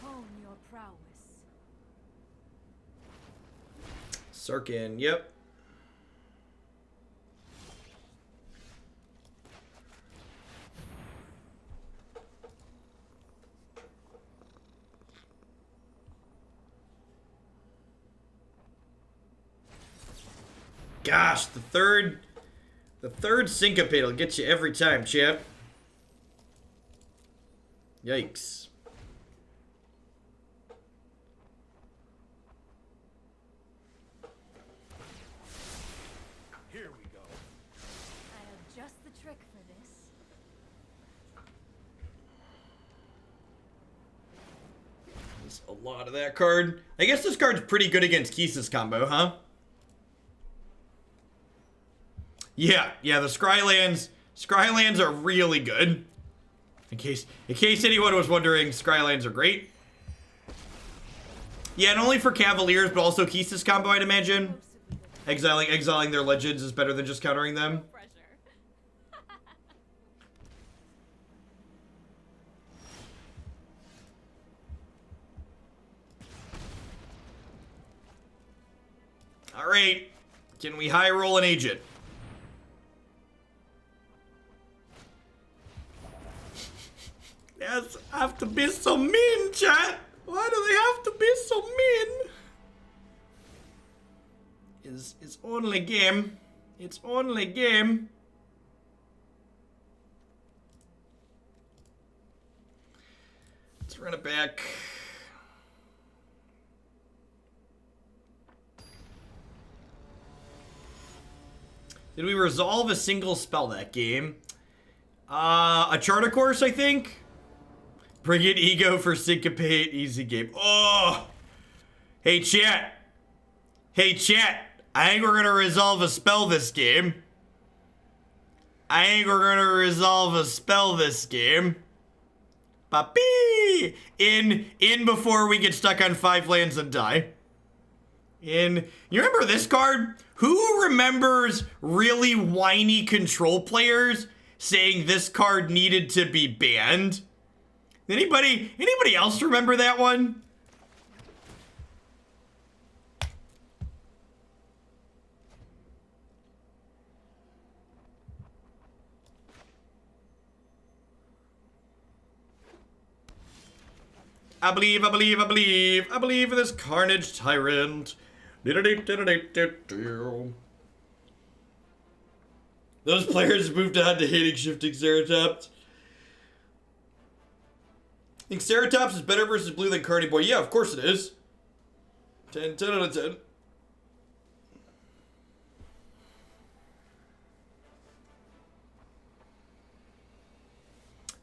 Hone your prowess. Sarkin, yep. Gosh, the third syncopate will get you every time, chap. Yikes. Here we go. I have just the trick for this. There's a lot of that card. I guess this card's pretty good against Kisa's combo, huh? Yeah, the Scrylands are really good. In case anyone was wondering, Scrylands are great. Yeah, and only for Cavaliers, but also Kisa's combo, I'd imagine. Exiling their legends is better than just countering them. Alright. Can we high roll an agent? Yes, have to be so mean, chat. Why do they have to be so mean? It's only game. It's only game. Let's run it back. Did we resolve a single spell that game? A Charter Course, I think. Bring it Ego for Syncopate. Easy game. Oh! Hey, chat. Hey, chat. I think we're going to resolve a spell this game. Papi! In before we get stuck on 5 lands and die. You remember this card? Who remembers really whiny control players saying this card needed to be banned? Anybody else remember that one? I believe in this Carnage Tyrant. Those players moved on to hating Shifting Ceratops. Think Ceratops is better versus blue than Cardi Boy? Yeah, of course it is. 10 out of 10.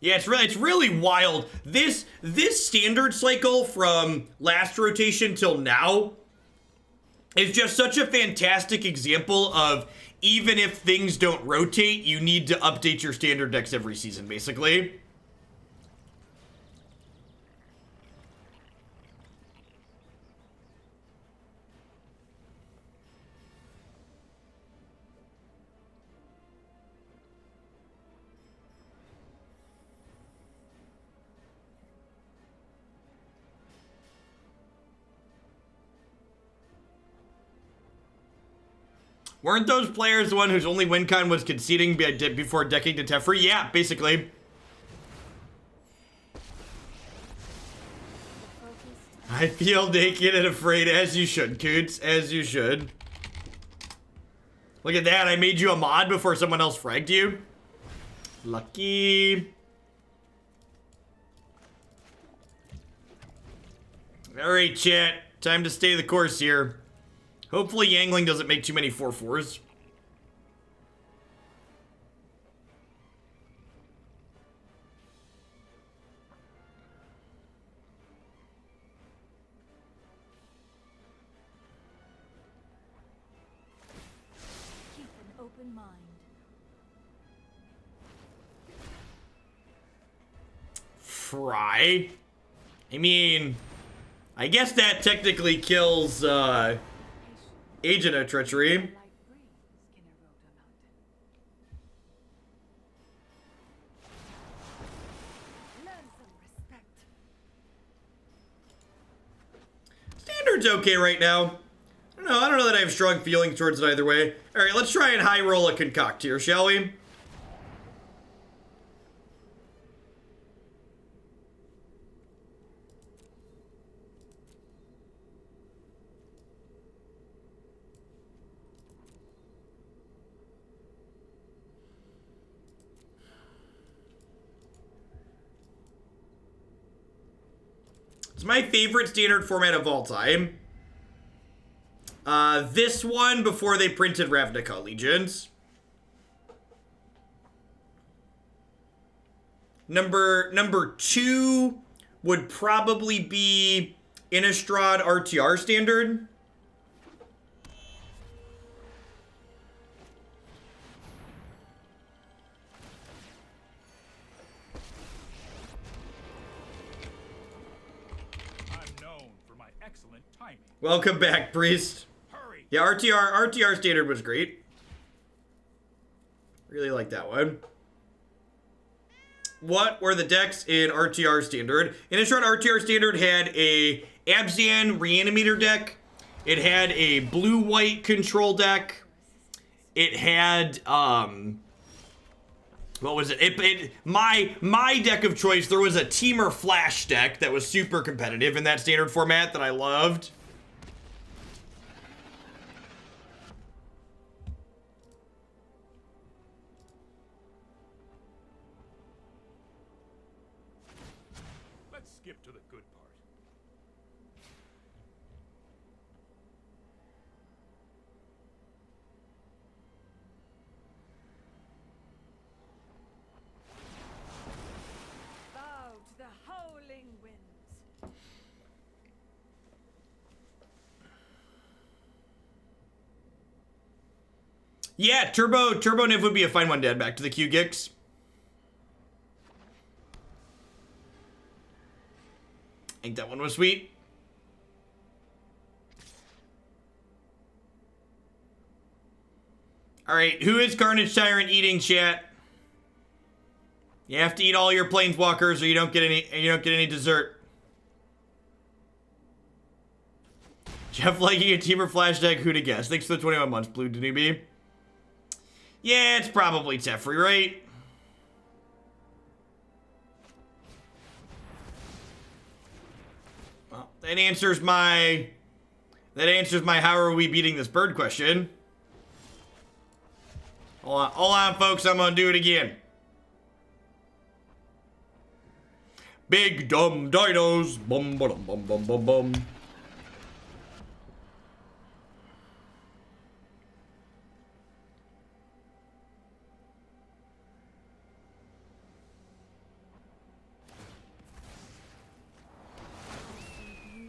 Yeah, it's really wild. This standard cycle from last rotation till now is just such a fantastic example of even if things don't rotate, you need to update your standard decks every season, basically. Weren't those players the one whose only win con was conceding before decking to Teferi? Yeah, basically. I feel naked and afraid, as you should, Coots, as you should. Look at that, I made you a mod before someone else fragged you. Lucky. Alright, chat. Time to stay the course here. Hopefully Yangling doesn't make too many 4/4s. Keep an open mind. Fry? I mean, I guess that technically kills, Agent of Treachery. Light breeze can erode a mountain. Learn some respect. Standard's okay right now. I don't know that I have strong feelings towards it either way. Alright, let's try and high roll a Concoct here, shall we? It's my favorite standard format of all time. This one before they printed Ravnica Legions. Number 2 would probably be Innistrad RTR standard. Welcome back, Priest. Hurry. Yeah, RTR standard was great. Really like that one. What were the decks in RTR standard? Innistrad RTR standard had a Abzan Reanimator deck. It had a blue-white control deck. It had what was it? My deck of choice, there was a Teamer Flash deck that was super competitive in that standard format that I loved. Let's skip to the good part. Bow to the howling winds. Yeah, Turbo Niv would be a fine one to add back to the Q Gix. I think that one was sweet. All right, who is Carnage Tyrant eating, chat? You have to eat all your planeswalkers, or you don't get any dessert. Jeff liking a Teamer Flash deck. Who to guess? Thanks for the 21 months, Blue Danube. Yeah, it's probably Teferi, right? Well, that answers my how are we beating this bird question. Hold on, folks, I'm gonna do it again. Big dumb dinos. Bum bum bum bum bum bum.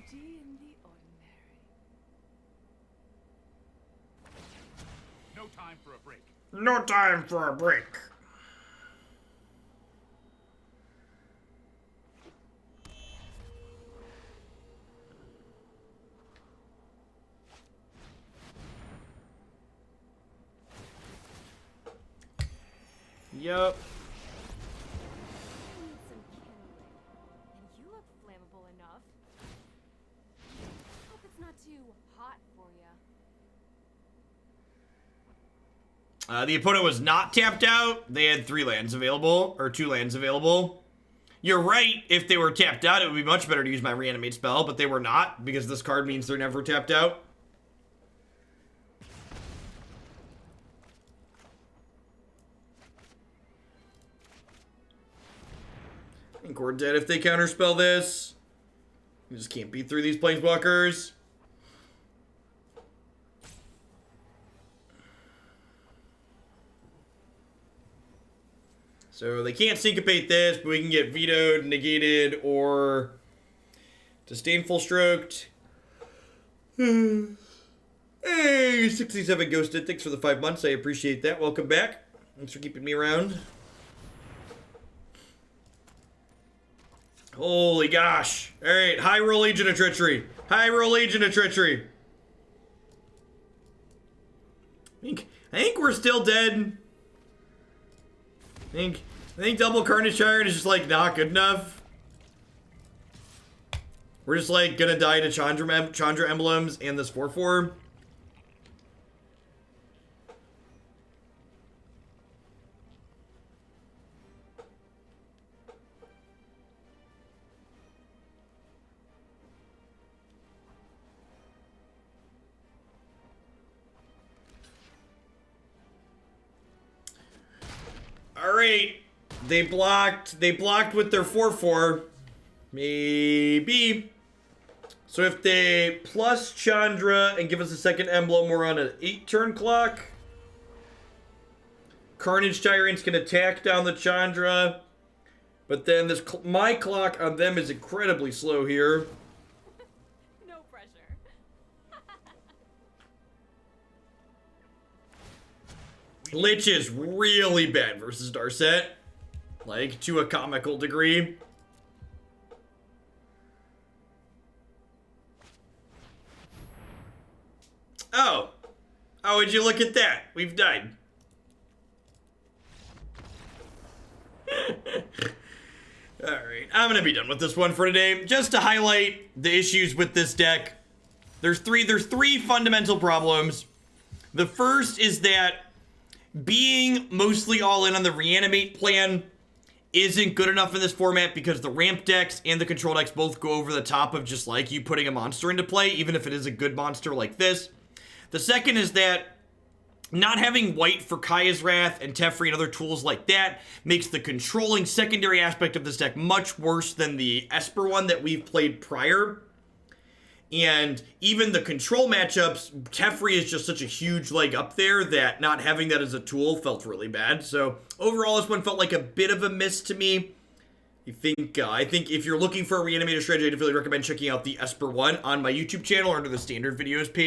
Beauty in the ordinary. No time for a break. No time for a break. Yup. I need some kindling. And you look flammable enough. Hope it's not too hot for you. The opponent was not tapped out. They had 3 lands available, or 2 lands available. You're right, if they were tapped out, it would be much better to use my Reanimate spell, but they were not, because this card means they're never tapped out. I think we're dead if they counterspell this. You just can't beat through these planeswalkers. So they can't syncopate this, but we can get vetoed, negated, or disdainful stroked. Hey, 67 Ghosted. Thanks for the 5 months. I appreciate that. Welcome back. Thanks for keeping me around. Holy gosh. Alright, high roll Agent of Treachery. High roll Agent of Treachery. I think we're still dead. I think double Carnage Tyrant is just like not good enough. We're just like gonna die to Chandra emblems and this 4/4. Alright. They blocked with their 4/4. Maybe. So if they plus Chandra and give us a second emblem, we're on an 8-turn clock. Carnage Tyrant's gonna attack down the Chandra. But then this my clock on them is incredibly slow here. No pressure. Lich is really bad versus Darset. Like, to a comical degree. Oh. Oh, would you look at that? We've died. Alright, I'm gonna be done with this one for today. Just to highlight the issues with this deck. There's three fundamental problems. The first is that being mostly all in on the Reanimate plan isn't good enough in this format because the ramp decks and the control decks both go over the top of just like you putting a monster into play, even if it is a good monster like this. The second is that not having white for Kaya's Wrath and Teferi and other tools like that makes the controlling secondary aspect of this deck much worse than the Esper one that we've played prior. And even the control matchups, Teferi is just such a huge leg up there that not having that as a tool felt really bad. So overall, this one felt like a bit of a miss to me. I think if you're looking for a Reanimator strategy, I'd really recommend checking out the Esper one on my YouTube channel or under the standard videos page.